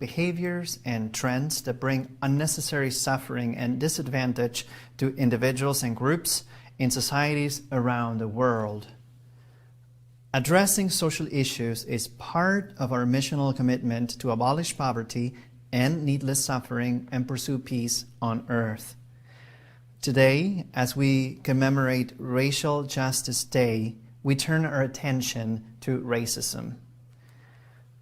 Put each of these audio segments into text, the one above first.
behaviors and trends that bring unnecessary suffering and disadvantage to individuals and groups in societies around the world. Addressing social issues is part of our missional commitment to abolish poverty and needless suffering and pursue peace on earth. Today, as we commemorate Racial Justice Day, we turn our attention to racism.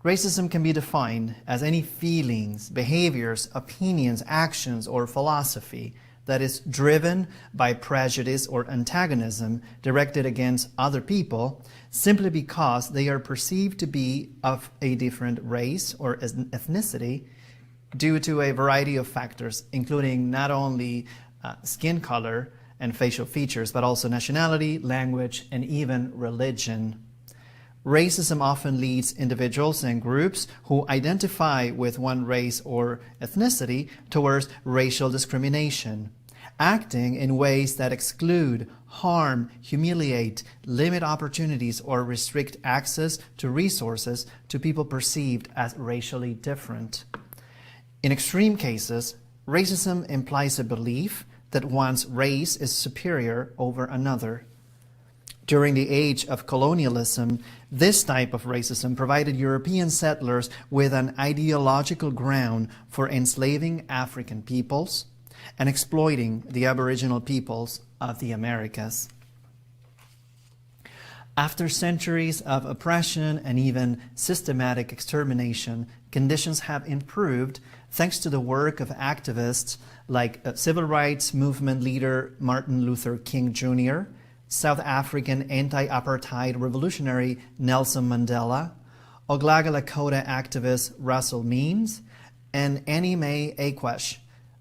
Racism can be defined as any feelings, behaviors, opinions, actions, or philosophy that is driven by prejudice or antagonism directed against other people simply because they are perceived to be of a different race or ethnicity due to a variety of factors, including not only skin color and facial features, but also nationality, language, and even religion. Racism often leads individuals and groups who identify with one race or ethnicity towards racial discrimination, acting in ways that exclude, harm, humiliate, limit opportunities, or restrict access to resources to people perceived as racially different. In extreme cases, racism implies a belief that one's race is superior over another. During the age of colonialism, this type of racism provided European settlers with an ideological ground for enslaving African peoples and exploiting the Aboriginal peoples of the Americas. After centuries of oppression and even systematic extermination, conditions have improved thanks to the work of activists like civil rights movement leader Martin Luther King Jr., South African anti-apartheid revolutionary Nelson Mandela, Oglala Lakota activist Russell Means, and Annie Mae Aquash,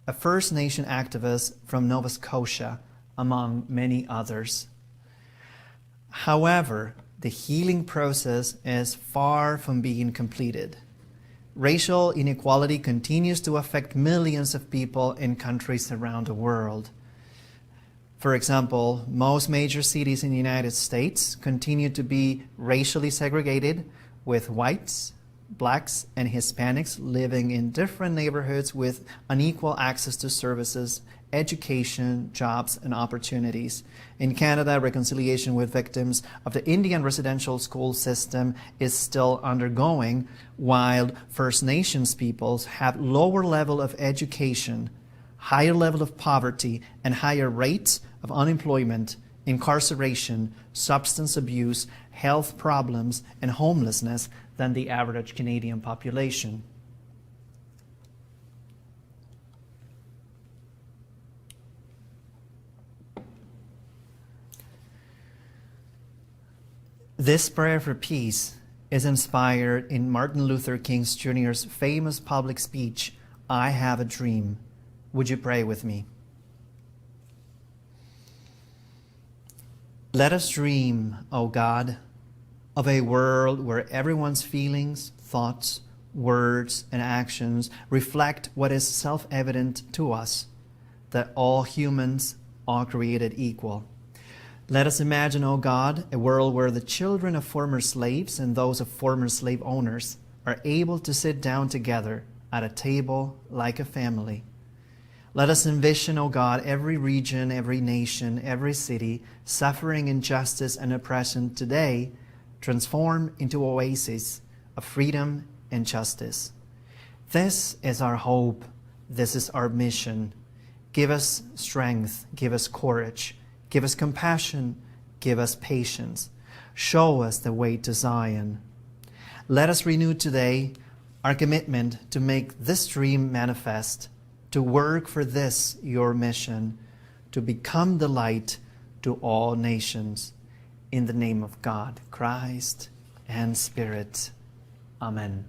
a First Nation activist from Nova Scotia, among many others. However, the healing process is far from being completed. Racial inequality continues to affect millions of people in countries around the world. For example, most major cities in the United States continue to be racially segregated, with whites, blacks, and Hispanics living in different neighborhoods with unequal access to services, education, jobs, and opportunities. In Canada, reconciliation with victims of the Indian residential school system is still undergoing, while First Nations peoples have lower level of education, higher level of poverty, and higher rates of unemployment, incarceration, substance abuse, health problems, and homelessness than the average Canadian population. This prayer for peace is inspired in Martin Luther King Jr.'s famous public speech, "I Have a Dream." Would you pray with me? Let us dream, O God, of a world where everyone's feelings, thoughts, words, and actions reflect what is self-evident to us, that all humans are created equal. Let us imagine, O God, a world where the children of former slaves and those of former slave owners are able to sit down together at a table like a family. Let us envision, O God, every region, every nation, every city suffering injustice and oppression today transform into oases of freedom and justice. This is our hope. This is our mission. Give us strength. Give us courage. Give us compassion. Give us patience. Show us the way to Zion. Let us renew today our commitment to make this dream manifest, to work for this, your mission, to become the light to all nations. In the name of God, Christ, and Spirit. Amen.